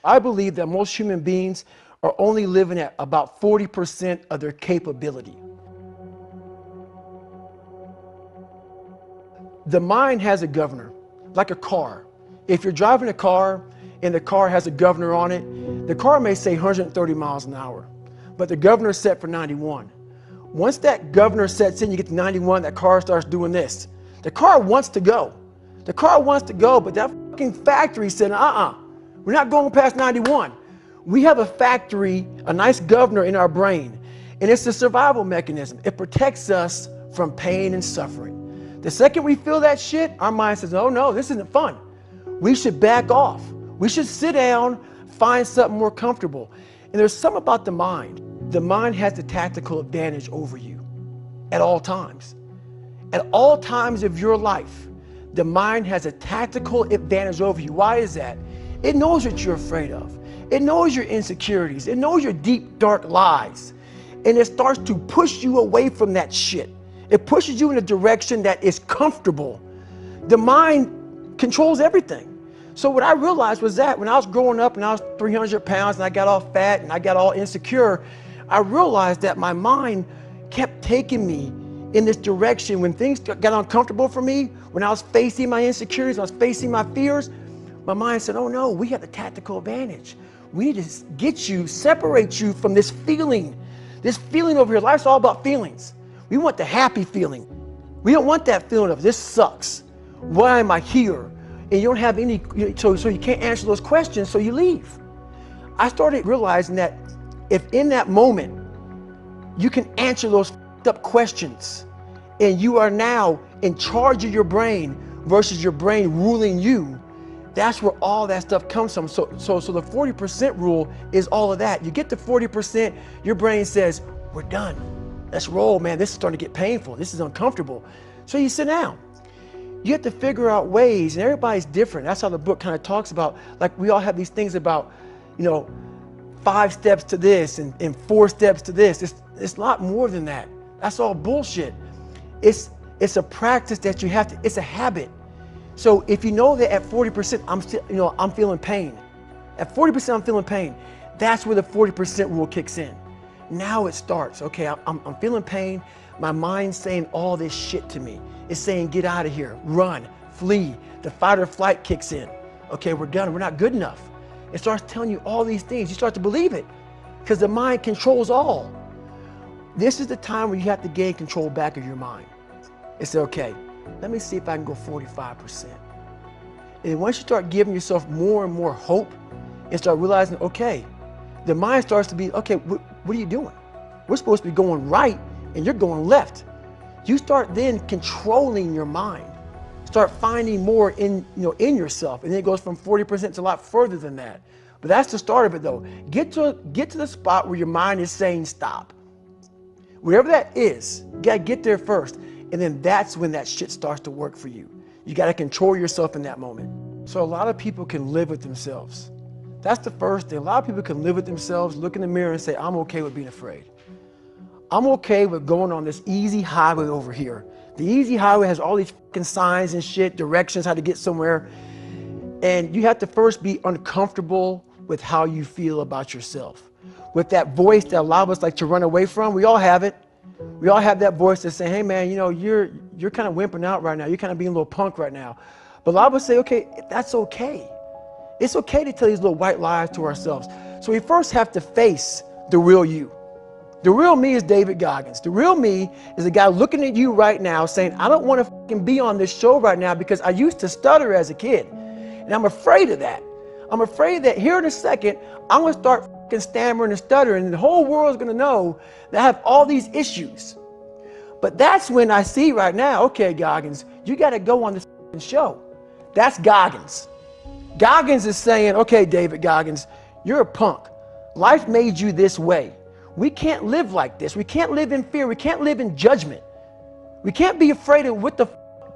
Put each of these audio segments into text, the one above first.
I believe that most human beings are only living at about 40% of their capability. The mind has a governor, like a car. If you're driving a car and the car has a governor on it, the car may say 130 miles an hour, but the governor is set for 91. Once that governor sets in, you get to 91, that car starts doing this. The car wants to go. The car wants to go, but that fucking factory said, we're not going past 91. We have a factory, a nice governor in our brain, and it's a survival mechanism. It protects us from pain and suffering. The second we feel that shit, our mind says, oh no, this isn't fun. We should back off. We should sit down, find something more comfortable. And there's something about the mind. The mind has the tactical advantage over you at all times. At all times of your life, the mind has a tactical advantage over you. Why is that? It knows what you're afraid of. It knows your insecurities. It knows your deep, dark lies. And it starts to push you away from that shit. It pushes you in a direction that is comfortable. The mind controls everything. So what I realized was that when I was growing up and I was 300 pounds and I got all fat and I got all insecure, I realized that my mind kept taking me in this direction. When things got uncomfortable for me, when I was facing my insecurities, when I was facing my fears, my mind said, oh no, we have the tactical advantage. We need to get you, separate you from this feeling over here. Life's all about feelings. We want the happy feeling. We don't want that feeling of this sucks. Why am I here? And you don't have any, so you can't answer those questions, so you leave. I started realizing that if in that moment you can answer those up questions and you are now in charge of your brain versus your brain ruling you, that's where all that stuff comes from. So the 40% rule is all of that. You get to 40%, your brain says, we're done. Let's roll, man. This is starting to get painful. This is uncomfortable. So you sit down. You have to figure out ways, and everybody's different. That's how the book kind of talks about, like we all have these things about, 5 steps to this and 4 steps to this. It's a lot more than that. That's all bullshit. It's a practice that you have to, it's a habit. So if you know that at 40%, I'm feeling pain. At 40% I'm feeling pain. That's where the 40% rule kicks in. Now it starts. Okay, I'm feeling pain. My mind's saying all this shit to me. It's saying, get out of here, run, flee. The fight or flight kicks in. Okay, we're done, we're not good enough. It starts telling you all these things. You start to believe it because the mind controls all. This is the time where you have to gain control back of your mind. It's okay, let me see if I can go 45%. And once you start giving yourself more and more hope and start realizing, okay, the mind starts to be, okay, what are you doing? We're supposed to be going right and you're going left. You start then controlling your mind. Start finding more in yourself. And then it goes from 40% to a lot further than that. But that's the start of it though. Get to the spot where your mind is saying stop. Whatever that is, you gotta get there first. And then that's when that shit starts to work for you. You gotta control yourself in that moment. So a lot of people can live with themselves. That's the first thing. A lot of people can live with themselves, look in the mirror and say, I'm okay with being afraid. I'm okay with going on this easy highway over here. The easy highway has all these fucking signs and shit, directions, how to get somewhere. And you have to first be uncomfortable with how you feel about yourself. With that voice that a lot of us like to run away from, we all have it. We all have that voice that's saying, hey man, you're kind of wimping out right now. You're kind of being a little punk right now. But a lot of us say, okay, that's okay. It's okay to tell these little white lies to ourselves. So we first have to face the real you. The real me is David Goggins. The real me is a guy looking at you right now saying, I don't want to fucking be on this show right now because I used to stutter as a kid. And I'm afraid of that. I'm afraid that here in a second, I'm going to start fucking stammering and stuttering and the whole world is going to know that I have all these issues. But that's when I see right now, okay, Goggins, you got to go on this fucking show. That's Goggins. Goggins is saying, okay, David Goggins, you're a punk. Life made you this way. We can't live like this. We can't live in fear. We can't live in judgment. We can't be afraid of what the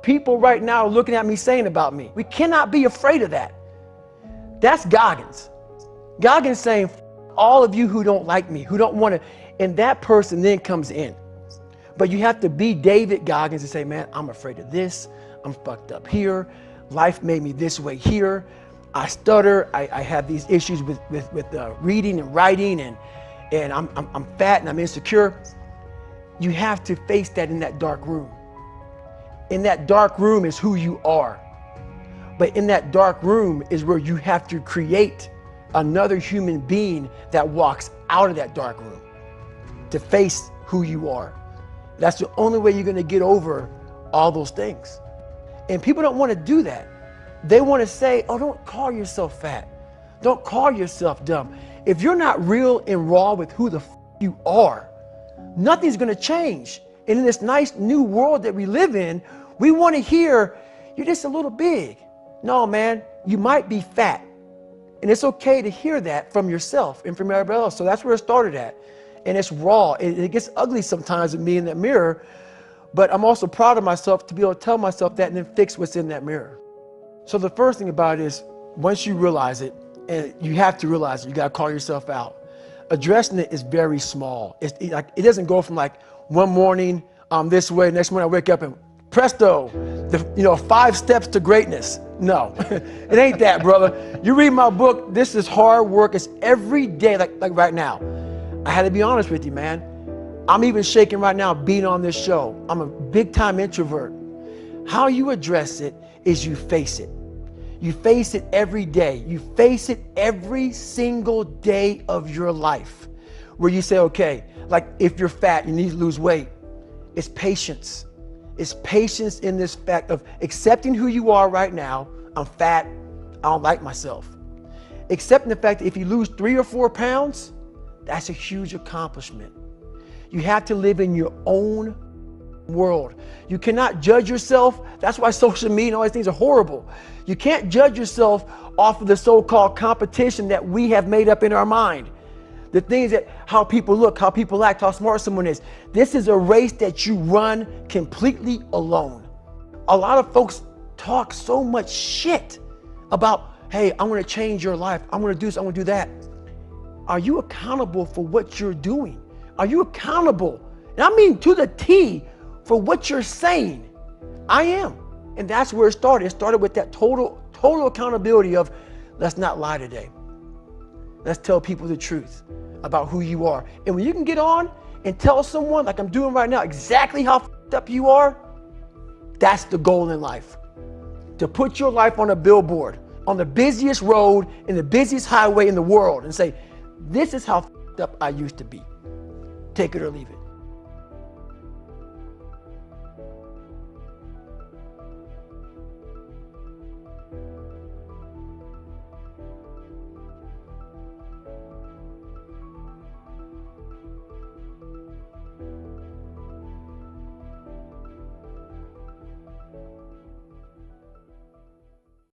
people right now are looking at me saying about me. We cannot be afraid of that. That's Goggins. Goggins saying, all of you who don't like me, who don't want to, and that person then comes in. But you have to be David Goggins and say, man, I'm afraid of this. I'm fucked up here. Life made me this way here. I stutter. I have these issues with reading and writing, and I'm fat and I'm insecure. You have to face that in that dark room. In that dark room is who you are. But in that dark room is where you have to create another human being that walks out of that dark room to face who you are. That's the only way you're going to get over all those things. And people don't want to do that. They want to say, oh, don't call yourself fat. Don't call yourself dumb. If you're not real and raw with who the you are, nothing's going to change. And in this nice new world that we live in, we want to hear, you're just a little big. No, man, you might be fat. And it's okay to hear that from yourself and from everybody else. So that's where it started at. And it's raw. It gets ugly sometimes with me in that mirror. But I'm also proud of myself to be able to tell myself that and then fix what's in that mirror. So the first thing about it is, once you realize it, and you have to realize it, you got to call yourself out. Addressing it is very small. It doesn't go from like one morning I'm this way, next morning I wake up and presto, 5 steps to greatness. No, it ain't that, brother. You read my book, this is hard work. It's every day, like right now. I had to be honest with you, man. I'm even shaking right now being on this show. I'm a big time introvert. How you address it is you face it. You face it every day. You face it every single day of your life where you say, okay, like if you're fat, you need to lose weight. It's patience. It's patience in this fact of accepting who you are right now. I'm fat. I don't like myself. Accepting the fact that if you lose 3 or 4 pounds, that's a huge accomplishment. You have to live in your own world. You cannot judge yourself. That's why social media and all these things are horrible. You can't judge yourself off of the so-called competition that we have made up in our mind. The things that, how people look, how people act, how smart someone is. This is a race that you run completely alone. A lot of folks talk so much shit about, hey, I'm going to change your life. I'm going to do this. I'm going to do that. Are you accountable for what you're doing? Are you accountable? And I mean to the T for what you're saying. I am. And that's where it started. It started with that total accountability of, let's not lie today. Let's tell people the truth about who you are. And when you can get on and tell someone, like I'm doing right now, exactly how f***ed up you are, that's the goal in life. To put your life on a billboard, on the busiest road, in the busiest highway in the world, and say, this is how f***ed up I used to be. Take it or leave it.